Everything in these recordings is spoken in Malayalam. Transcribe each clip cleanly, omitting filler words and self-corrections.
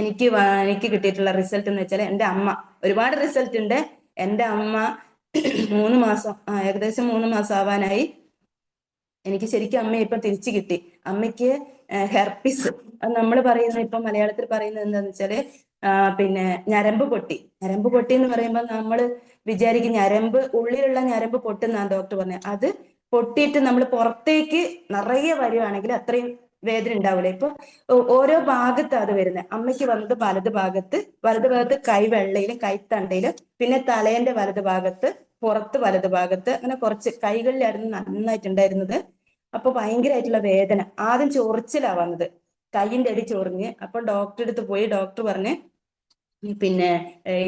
എനിക്ക് കിട്ടിയിട്ടുള്ള റിസൾട്ട് എന്ന് വെച്ചാൽ എൻ്റെ അമ്മ ഒരുപാട് റിസൾട്ട് ഉണ്ട്. എൻ്റെ അമ്മ 3 മാസം ഏകദേശം 3 മാസം ആവാനായി. എനിക്ക് ശരിക്കും അമ്മയെ ഇപ്പം തിരിച്ചു കിട്ടി. അമ്മയ്ക്ക് ഹെർപ്പിസ്, അത് നമ്മൾ പറയുന്ന ഇപ്പൊ മലയാളത്തിൽ പറയുന്നത് എന്താന്ന് വെച്ചാല് പിന്നെ ഞരമ്പ് പൊട്ടി. ഞരമ്പ് പൊട്ടി എന്ന് പറയുമ്പോൾ നമ്മൾ വിചാരിക്കും ഞരമ്പ് ഉള്ളിലുള്ള ഞരമ്പ് പൊട്ടുന്നാണ് ഡോക്ടർ പറഞ്ഞത്. അത് പൊട്ടിയിട്ട് നമ്മൾ പുറത്തേക്ക് നിറയെ വരുവാണെങ്കിൽ അത്രയും വേദന ഉണ്ടാവില്ല. ഇപ്പൊ ഓരോ ഭാഗത്ത് അത് വരുന്നത്. അമ്മയ്ക്ക് വന്നത് വലത് ഭാഗത്ത് കൈവെള്ളയിലും കൈത്തണ്ടയിലും, പിന്നെ തലേന്റെ വലത് ഭാഗത്ത്, പുറത്ത് വലത് ഭാഗത്ത്, അങ്ങനെ കുറച്ച് കൈകളിലായിരുന്നു നന്നായിട്ടുണ്ടായിരുന്നത്. അപ്പൊ ഭയങ്കരമായിട്ടുള്ള വേദന. ആദ്യം ചൊറിച്ചിലാ വന്നത്, കൈയിന്റെ അടി ചൊറിഞ്ഞ്. അപ്പൊ ഡോക്ടറെ അടുത്ത് പോയി. ഡോക്ടർ പറഞ്ഞ് പിന്നെ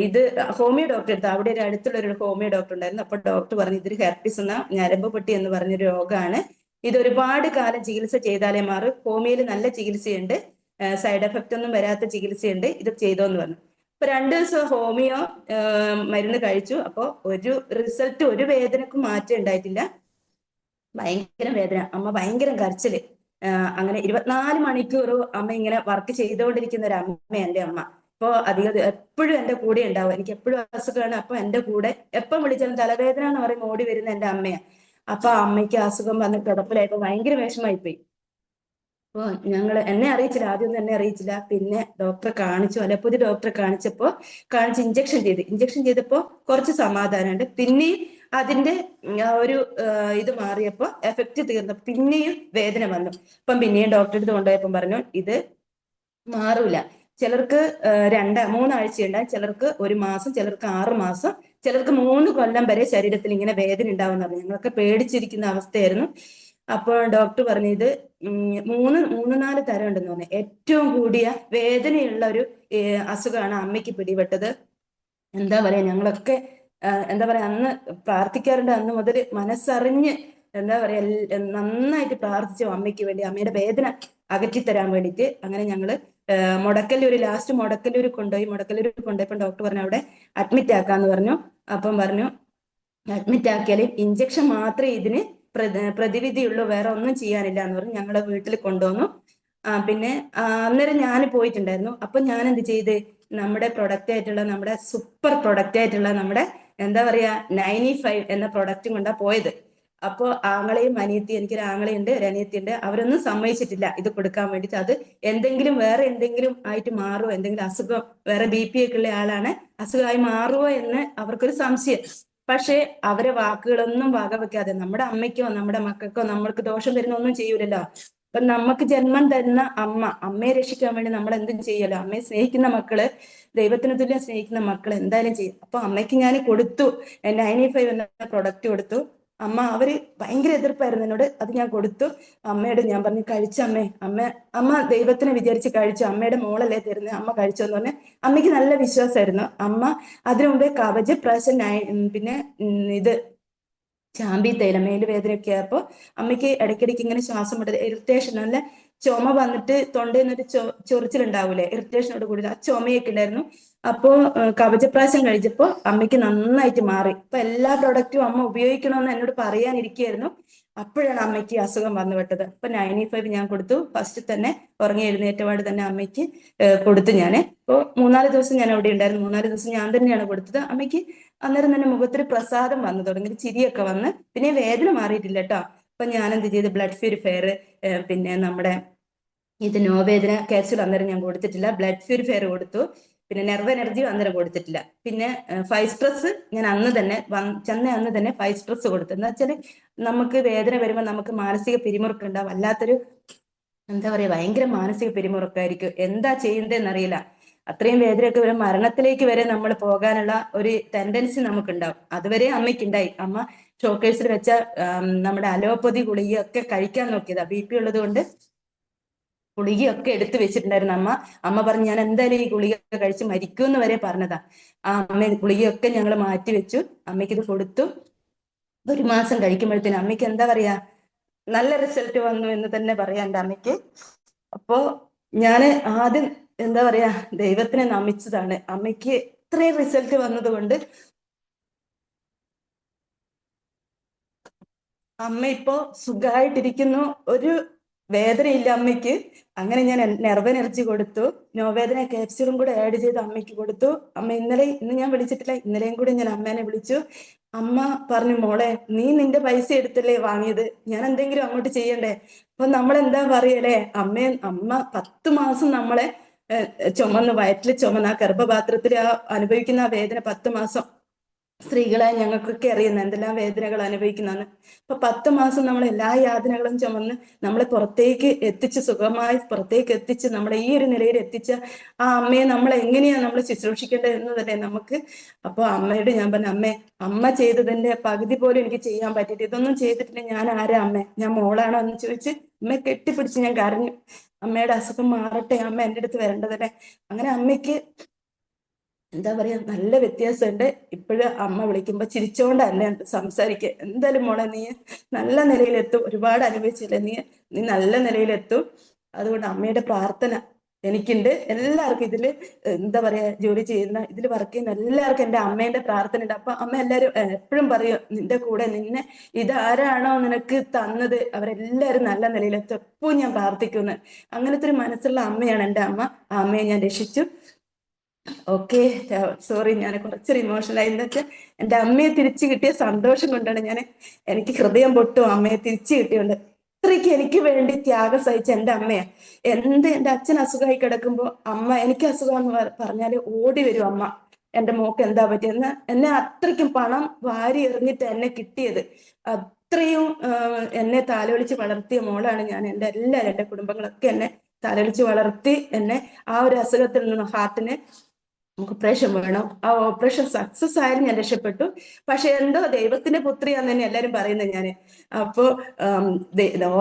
ഇത് ഹോമിയോ ഡോക്ടർ എടുത്ത്, അവിടെ ഒരു അടുത്തുള്ള ഒരു ഹോമിയോ ഡോക്ടർ ഉണ്ടായിരുന്നു. അപ്പൊ ഡോക്ടർ പറഞ്ഞു ഇതൊരു ഹെർപ്പിസ് എന്ന ഞരമ്പ് പൊട്ടി എന്ന് പറഞ്ഞൊരു രോഗമാണ്. ഇത് ഒരുപാട് കാലം ചികിത്സ ചെയ്താലേ മാറും. ഹോമിയോയിൽ നല്ല ചികിത്സയുണ്ട്, സൈഡ് എഫക്റ്റ് ഒന്നും വരാത്ത ചികിത്സയുണ്ട്, ഇത് ചെയ്തോന്ന് പറഞ്ഞു. ഇപ്പൊ 2 ദിവസം ഹോമിയോ മരുന്ന് കഴിച്ചു. അപ്പൊ ഒരു റിസൾട്ട്, ഒരു വേദനക്കും മാറ്റം ഉണ്ടായിട്ടില്ല. ഭയങ്കര വേദന, അമ്മ ഭയങ്കര കരച്ചില്. അങ്ങനെ 24 മണിക്കൂർ അമ്മ ഇങ്ങനെ വർക്ക് ചെയ്തുകൊണ്ടിരിക്കുന്ന ഒരു അമ്മ എൻ്റെ അമ്മ. ഇപ്പൊ അധികം എപ്പോഴും എൻ്റെ കൂടെ ഉണ്ടാവും. എനിക്ക് എപ്പോഴും അസുഖമാണ്. അപ്പൊ എൻ്റെ കൂടെ എപ്പം വിളിച്ചാലും തലവേദന എന്ന് പറയുമ്പോൾ ഓടി വരുന്ന എൻ്റെ അമ്മയാ. അപ്പൊ അമ്മയ്ക്ക് അസുഖം വന്ന് കിടപ്പിലായപ്പോ ഭയങ്കര വിഷമായി പോയി. അപ്പൊ എന്നെ അറിയിച്ചില്ല, ആദ്യമൊന്നും എന്നെ അറിയിച്ചില്ല. പിന്നെ ഡോക്ടറെ കാണിച്ചു, അലോപ്പതി ഡോക്ടറെ കാണിച്ച് ഇഞ്ചക്ഷൻ ചെയ്തപ്പോ കുറച്ച് സമാധാനമുണ്ട്. പിന്നെയും അതിന്റെ ഒരു ഇത് മാറിയപ്പോ, എഫക്റ്റ് തീർന്നപ്പോ പിന്നെയും വേദന വന്നു. അപ്പം പിന്നെയും ഡോക്ടറെ അടുത്ത് കൊണ്ടുപോയപ്പം പറഞ്ഞു ഇത് മാറൂല. ചിലർക്ക് 3 ആഴ്ച ഉണ്ടാകും, ചിലർക്ക് 1 മാസം, ചിലർക്ക് 6 മാസം, ചിലർക്ക് 3 കൊല്ലം വരെ ശരീരത്തിൽ ഇങ്ങനെ വേദന ഉണ്ടാവും. ഞങ്ങളൊക്കെ പേടിച്ചിരിക്കുന്ന അവസ്ഥയായിരുന്നു. അപ്പോൾ ഡോക്ടർ പറഞ്ഞു ഇത് മൂന്ന് നാല് തരം ഉണ്ടെന്ന് പറഞ്ഞു. ഏറ്റവും കൂടിയ വേദനയുള്ള ഒരു അസുഖമാണ് അമ്മയ്ക്ക് പിടിപെട്ടത്. എന്താ പറയാ, ഞങ്ങളൊക്കെ എന്താ പറയാ അന്ന് പ്രാർത്ഥിക്കാറുണ്ട്. അന്ന് മുതൽ മനസ്സറിഞ്ഞ് എന്താ പറയാ നന്നായിട്ട് പ്രാർത്ഥിച്ചു അമ്മയ്ക്ക് വേണ്ടി, അമ്മയുടെ വേദന അകറ്റിത്തരാൻ വേണ്ടിയിട്ട്. അങ്ങനെ ഞങ്ങള് ലാസ്റ്റ് മുടക്കല്ലൂർ കൊണ്ടുപോയപ്പോൾ ഡോക്ടർ പറഞ്ഞു അവിടെ അഡ്മിറ്റ് ആക്കാന്ന് പറഞ്ഞു. അപ്പം പറഞ്ഞു അഡ്മിറ്റ് ആക്കിയാൽ ഇഞ്ചക്ഷൻ മാത്രമേ ഇതിന് പ്രതിവിധിയുള്ളൂ, വേറെ ഒന്നും ചെയ്യാനില്ല എന്ന് പറഞ്ഞു. ഞങ്ങളെ വീട്ടിൽ കൊണ്ടുവന്നു. പിന്നെ അന്നേരം ഞാൻ പോയിട്ടുണ്ടായിരുന്നു. അപ്പൊ ഞാൻ എന്ത് ചെയ്ത്, നമ്മുടെ പ്രൊഡക്റ്റ് ആയിട്ടുള്ള, നമ്മുടെ സൂപ്പർ പ്രൊഡക്റ്റ് ആയിട്ടുള്ള നമ്മുടെ എന്താ പറയാ 95 എന്ന പ്രൊഡക്റ്റും കൊണ്ടാ പോയത്. അപ്പോ ആങ്ങളെയും അനിയത്തി, എനിക്കൊരു ആങ്ങളയുണ്ട്, ഒരു അനിയത്തിയുണ്ട്, അവരൊന്നും സമ്മതിച്ചിട്ടില്ല ഇത് കൊടുക്കാൻ വേണ്ടിയിട്ട്. അത് വേറെ എന്തെങ്കിലും ആയിട്ട് മാറുമോ, എന്തെങ്കിലും അസുഖം, വേറെ BP ഒക്കെ ഉള്ള ആളാണ്, അസുഖമായി മാറുമോ എന്ന് അവർക്കൊരു സംശയം. പക്ഷെ അവരെ വാക്കുകളൊന്നും വകവെക്കാതെ, നമ്മുടെ അമ്മയ്ക്കോ നമ്മുടെ മക്കൾക്കോ നമ്മൾക്ക് ദോഷം വരുന്ന ഒന്നും ചെയ്യൂലല്ലോ. അപ്പൊ നമുക്ക് ജന്മം തരുന്ന അമ്മയെ രക്ഷിക്കാൻ വേണ്ടി നമ്മൾ എന്തും ചെയ്യല്ലോ. അമ്മയെ സ്നേഹിക്കുന്ന മക്കള്, ദൈവത്തിന് തുല്യം സ്നേഹിക്കുന്ന മക്കൾ എന്തായാലും ചെയ്യും. അപ്പൊ അമ്മയ്ക്ക് ഞാൻ കൊടുത്തു, 95 എന്ന പ്രൊഡക്റ്റ് കൊടുത്തു. അവര് ഭയങ്കര എതിർപ്പായിരുന്നു എന്നോട്. അത് ഞാൻ കൊടുത്തു. അമ്മയോട് ഞാൻ പറഞ്ഞു കഴിച്ചമ്മേ, അമ്മ ദൈവത്തിനെ വിചാരിച്ച് കഴിച്ചു, അമ്മയുടെ മോളല്ലേ തരുന്നത്, അമ്മ കഴിച്ചു എന്ന് പറഞ്ഞ് അമ്മയ്ക്ക് നല്ല വിശ്വാസമായിരുന്നു. അമ്മ അതിനു മുമ്പേ കവച പ്രാവശ്യം പിന്നെ ഇത് ചാമ്പി തൈലം, മേലുവേദനയൊക്കെ ആയപ്പോ അമ്മയ്ക്ക് ഇടയ്ക്കിടയ്ക്ക് ഇങ്ങനെ ശ്വാസം മുട്ടൽ, ഇറിറ്റേഷൻ, നല്ല ചുമ വന്നിട്ട് തൊണ്ടയിൽ നിന്നൊരു ചൊറിച്ചിലുണ്ടാവൂലേ, ഇറിറ്റേഷനോട് കൂടി ആ ചുമയൊക്കെ ഉണ്ടായിരുന്നു. അപ്പോ കവചപ്രാശം കഴിച്ചപ്പോ അമ്മയ്ക്ക് നന്നായിട്ട് മാറി. ഇപ്പൊ എല്ലാ പ്രൊഡക്റ്റും അമ്മ ഉപയോഗിക്കണമെന്ന് എന്നോട് പറയാനിരിക്കുകയായിരുന്നു. അപ്പോഴാണ് അമ്മയ്ക്ക് അസുഖം വന്നു വിട്ടത്. അപ്പൊ 95 ഞാൻ കൊടുത്തു. ഫസ്റ്റ് തന്നെ ഉറങ്ങി എഴുന്നേറ്റപാട് തന്നെ അമ്മയ്ക്ക് കൊടുത്തു ഞാൻ. ഇപ്പോ 3-4 ദിവസം ഞാൻ അവിടെ ഉണ്ടായിരുന്നു. 3-4 ദിവസം ഞാൻ തന്നെയാണ് കൊടുത്തത്. അമ്മയ്ക്ക് അന്നേരം തന്നെ മുഖത്തൊരു പ്രസാദം വന്നു തുടങ്ങി, ചിരിയൊക്കെ വന്ന്. പിന്നെ വേദന മാറിയിട്ടില്ല കേട്ടോ. അപ്പൊ ഞാൻ എന്ത് ചെയ്ത്, ബ്ലഡ് പ്യൂരിഫയർ, പിന്നെ നമ്മുടെ ഇത് നോവേദന ക്യാപ്സ്യൂൾ അന്നേരം ഞാൻ കൊടുത്തിട്ടില്ല. ബ്ലഡ് പ്യൂരിഫയർ കൊടുത്തു. പിന്നെ നെർവ് എനർജിയും അന്നേരം കൊടുത്തിട്ടില്ല. പിന്നെ 5 സ്ട്രെസ് ഞാൻ അന്ന് തന്നെ 5 സ്ട്രെസ് കൊടുത്തു. എന്താ വെച്ചാല് നമുക്ക് വേദന വരുമ്പോൾ നമുക്ക് മാനസിക പിരിമുറുക്കുണ്ടാവും. വല്ലാത്തൊരു എന്താ പറയാ, ഭയങ്കര മാനസിക പിരിമുറുക്കായിരിക്കും. എന്താ ചെയ്യേണ്ടതെന്ന് അറിയില്ല. അത്രയും വേദനയൊക്കെ വരും, മരണത്തിലേക്ക് വരെ നമ്മൾ പോകാനുള്ള ഒരു ടെൻഡൻസി നമുക്കുണ്ടാവും. അതുവരെ അമ്മയ്ക്കുണ്ടായി. അമ്മ ഷോക്കേഴ്സിൽ വെച്ച നമ്മുടെ അലോപ്പതി ഗുളികയൊക്കെ കഴിക്കാൻ നോക്കിയതാ. BP ഉള്ളത് കൊണ്ട് ഗുളികയൊക്കെ എടുത്തു വെച്ചിട്ടുണ്ടായിരുന്നു അമ്മ പറഞ്ഞു ഞാൻ എന്തായാലും ഈ ഗുളിക കഴിച്ച് മരിക്കുമെന്ന് വരെ പറഞ്ഞതാ. ഗുളികയൊക്കെ ഞങ്ങൾ മാറ്റി വെച്ചു. അമ്മയ്ക്ക് ഇത് കൊടുത്തു. 1 മാസം കഴിക്കുമ്പോഴത്തേനും അമ്മയ്ക്ക് എന്താ പറയാ, നല്ല റിസൾട്ട് വന്നു എന്ന് തന്നെ പറയാം എൻ്റെ അമ്മയ്ക്ക്. അപ്പോ ഞാന് ആദ്യം എന്താ പറയാ ദൈവത്തിനെ നമിച്ചതാണ്. അമ്മയ്ക്ക് ഇത്രയും റിസൾട്ട് വന്നത് കൊണ്ട് അമ്മ ഇപ്പോ സുഖമായിട്ടിരിക്കുന്നു. ഒരു വേദനയില്ല അമ്മയ്ക്ക്. അങ്ങനെ ഞാൻ നെർവ് എനർജി കൊടുത്തു, നോവേദന ക്യാപ്സ്യൂളും കൂടെ ആഡ് ചെയ്ത് അമ്മയ്ക്ക് കൊടുത്തു. അമ്മ ഇന്ന് ഞാൻ വിളിച്ചിട്ടില്ല, ഇന്നലെയും കൂടി ഞാൻ അമ്മേനെ വിളിച്ചു. അമ്മ പറഞ്ഞു, മോളെ നീ നിന്റെ പൈസ എടുത്തല്ലേ വാങ്ങിയത്, ഞാൻ എന്തെങ്കിലും അങ്ങോട്ട് ചെയ്യണ്ടേ? അപ്പൊ നമ്മളെന്താ പറയലേ, അമ്മ 10 മാസം നമ്മളെ ചുമന്ന് വയറ്റിൽ ചുമന്ന് ആ ഗർഭപാത്രത്തിൽ അനുഭവിക്കുന്ന ആ വേദന 10 മാസം സ്ത്രീകളെ ഞങ്ങൾക്കൊക്കെ അറിയുന്ന എന്തെല്ലാം വേദനകൾ അനുഭവിക്കുന്നതാണ്. അപ്പൊ 10 മാസം നമ്മൾ എല്ലാ യാതനകളും ചുമന്ന് നമ്മളെ പുറത്തേക്ക് എത്തിച്ച്, സുഖമായി പുറത്തേക്ക് എത്തിച്ച്, നമ്മളെ ഈ ഒരു നിലയിൽ എത്തിച്ച ആ അമ്മയെ നമ്മൾ എങ്ങനെയാണ് നമ്മൾ ശുശ്രൂഷിക്കേണ്ടത് എന്ന് തന്നെ നമുക്ക്. അപ്പൊ അമ്മയോട് ഞാൻ പറഞ്ഞു, അമ്മ ചെയ്തതിന്റെ പകുതി പോലും എനിക്ക് ചെയ്യാൻ പറ്റിയിട്ട്, ഇതൊന്നും ചെയ്തിട്ടില്ല, ഞാൻ ആരാ അമ്മ, ഞാൻ മോളാണോ എന്ന് ചോദിച്ച് അമ്മയെ കെട്ടിപ്പിടിച്ച് ഞാൻ കരഞ്ഞു. അമ്മയുടെ അസുഖം മാറട്ടെ, അമ്മ എൻ്റെ അടുത്ത് വരേണ്ടതല്ലേ. അങ്ങനെ അമ്മയ്ക്ക് എന്താ പറയാ, നല്ല വ്യത്യാസമുണ്ട്. ഇപ്പോഴും അമ്മ വിളിക്കുമ്പോ ചിരിച്ചോണ്ടല്ല സംസാരിക്കുക. എന്തായാലും മോളെ നീ നല്ല നിലയിലെത്തും, ഒരുപാട് അനുഭവിച്ചില്ലേ, നീ നല്ല നിലയിലെത്തും. അതുകൊണ്ട് അമ്മയുടെ പ്രാർത്ഥന എനിക്കുണ്ട്. എല്ലാവർക്കും ഇതില് എന്താ പറയാ, ജോലി ചെയ്യുന്ന, ഇതിൽ വർക്ക് ചെയ്യുന്ന എല്ലാവർക്കും എൻ്റെ അമ്മേന്റെ പ്രാർത്ഥന ഉണ്ട്. അപ്പൊ അമ്മ എല്ലാവരും എപ്പോഴും പറയും, നിന്റെ കൂടെ നിന്നെ ഇതാരാണോ നിനക്ക് തന്നത് അവരെല്ലാവരും നല്ല നിലയിലെത്തും, എപ്പോഴും ഞാൻ പ്രാർത്ഥിക്കുന്നു. അങ്ങനത്തെ ഒരു മനസ്സുള്ള അമ്മയാണ് എൻ്റെ അമ്മ. ആ അമ്മയെ ഞാൻ രക്ഷിച്ചു. ഓക്കെ, സോറി, ഞാൻ കുറച്ചൊരു ഇമോഷണലായി. എന്താ വെച്ചാൽ എൻ്റെ അമ്മയെ തിരിച്ചു കിട്ടിയ സന്തോഷം കൊണ്ടാണ് എനിക്ക് ഹൃദയം പൊട്ടും അമ്മയെ തിരിച്ചു കിട്ടിയുണ്ട്. അത്രയ്ക്ക് എനിക്ക് വേണ്ടി ത്യാഗം സഹിച്ച എൻ്റെ അമ്മയാ. എൻ്റെ അച്ഛൻ അസുഖമായി കിടക്കുമ്പോൾ അമ്മ, എനിക്ക് അസുഖം എന്ന് പറഞ്ഞാല് ഓടി വരും അമ്മ, എൻ്റെ മോക്ക് എന്താ പറ്റിയെന്ന്. എന്നെ അത്രയ്ക്കും പണം വാരി എറിഞ്ഞിട്ട് എന്നെ കിട്ടിയത്. അത്രയും എന്നെ താലോലിച്ച് വളർത്തിയ മോളാണ് ഞാൻ. എല്ലാവരും, എൻ്റെ കുടുംബങ്ങളൊക്കെ എന്നെ താലോലിച്ച് വളർത്തി എന്നെ ആ ഒരു അസുഖത്തിൽ നിന്ന്, ഹാർട്ടിന് ഓപ്പറേഷൻ വേണം, ആ ഓപ്പറേഷൻ സക്സസ് ആയാലും ഞാൻ രക്ഷപ്പെട്ടു. പക്ഷെ എന്തോ ദൈവത്തിന്റെ പുത്രിയാന്ന് തന്നെ എല്ലാരും പറയുന്നത് ഞാൻ. അപ്പോ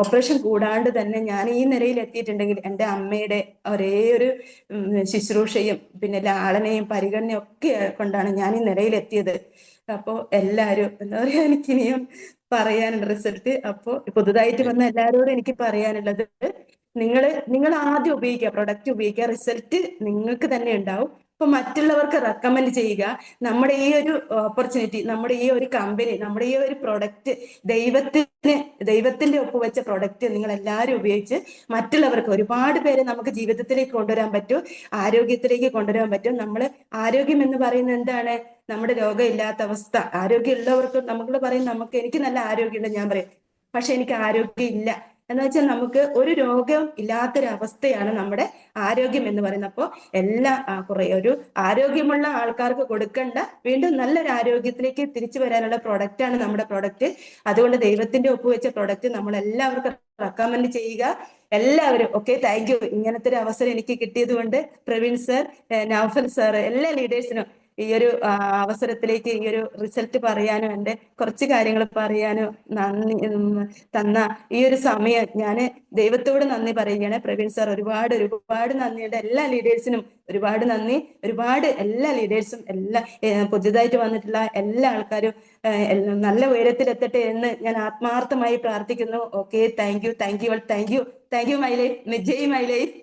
ഓപ്പറേഷൻ കൂടാണ്ട് തന്നെ ഞാൻ ഈ നിലയിൽ എത്തിയിട്ടുണ്ടെങ്കിൽ എൻ്റെ അമ്മയുടെ ഒരേ ഒരു ശുശ്രൂഷയും പിന്നെ ലാളനയും പരിഗണനയും ഒക്കെ കൊണ്ടാണ് ഞാൻ ഈ നിലയിൽ എത്തിയത്. അപ്പോ എല്ലാരും എന്താ പറയാ, എനിക്ക് ഇനിയും പറയാനുള്ള റിസൾട്ട്. അപ്പോ പുതുതായിട്ട് വന്ന എല്ലാരോടും എനിക്ക് പറയാനുള്ളത്, നിങ്ങൾ ആദ്യം ഉപയോഗിക്കുക, പ്രൊഡക്റ്റ് ഉപയോഗിക്കുക, റിസൾട്ട് നിങ്ങൾക്ക് തന്നെ ഉണ്ടാവും. അപ്പൊ മറ്റുള്ളവർക്ക് റെക്കമെൻഡ് ചെയ്യുക. നമ്മുടെ ഈ ഒരു ഓപ്പർച്യൂണിറ്റി, നമ്മുടെ ഈ ഒരു കമ്പനി, നമ്മുടെ ഈ ഒരു പ്രൊഡക്റ്റ് ദൈവത്തിന്റെ ഒപ്പുവെച്ച പ്രൊഡക്റ്റ് നിങ്ങൾ എല്ലാവരും ഉപയോഗിച്ച് മറ്റുള്ളവർക്ക്, ഒരുപാട് പേരെ നമുക്ക് ജീവിതത്തിലേക്ക് കൊണ്ടുവരാൻ പറ്റും, ആരോഗ്യത്തിലേക്ക് കൊണ്ടുവരാൻ പറ്റും. ആരോഗ്യം എന്ന് പറയുന്നത് എന്താണ്? നമ്മുടെ രോഗമില്ലാത്ത അവസ്ഥ. ആരോഗ്യം ഉള്ളവർക്ക് നമ്മൾ പറയും, എനിക്ക് നല്ല ആരോഗ്യമുണ്ട്, ഞാൻ പറയും, പക്ഷെ എനിക്ക് ആരോഗ്യം ഇല്ല എന്ന് വെച്ചാൽ നമുക്ക് ഒരു രോഗം ഇല്ലാത്തൊരവസ്ഥയാണ് നമ്മുടെ ആരോഗ്യം എന്ന് പറയുന്നത്. അപ്പോൾ ഒരു ആരോഗ്യമുള്ള ആൾക്കാർക്ക് കൊടുക്കേണ്ട, വീണ്ടും നല്ലൊരു ആരോഗ്യത്തിലേക്ക് തിരിച്ചു വരാനുള്ള പ്രൊഡക്റ്റാണ് നമ്മുടെ പ്രൊഡക്റ്റ്. അതുകൊണ്ട് ദൈവത്തിന്റെ ഒപ്പുവെച്ച പ്രൊഡക്റ്റ് നമ്മൾ എല്ലാവർക്കും റെക്കമെൻഡ് ചെയ്യുക. എല്ലാവരും ഓക്കെ. താങ്ക് യു, ഇങ്ങനത്തെ ഒരു അവസരം എനിക്ക് കിട്ടിയത് കൊണ്ട് പ്രവീൺ സർ, നൗഫൽ സാർ, എല്ലാ ലീഡേഴ്സിനും ഈ ഒരു അവസരത്തിലേക്ക്, ഈ ഒരു റിസൾട്ട് പറയാനും എൻ്റെ കുറച്ച് കാര്യങ്ങൾ പറയാനും തന്ന ഈ ഒരു സമയം ഞാൻ ദൈവത്തോട് നന്ദി പറയുകയാണ്. പ്രവീൺ സാർ, ഒരുപാട് നന്ദിയുണ്ട്. എല്ലാ ലീഡേഴ്സിനും ഒരുപാട് നന്ദി. എല്ലാ ലീഡേഴ്സും, പുതിയതായിട്ട് വന്നിട്ടുള്ള എല്ലാ ആൾക്കാരും നല്ല ഉയരത്തിലെത്തട്ടെ എന്ന് ഞാൻ ആത്മാർത്ഥമായി പ്രാർത്ഥിക്കുന്നു. Okay, thank you my life, Jai my life.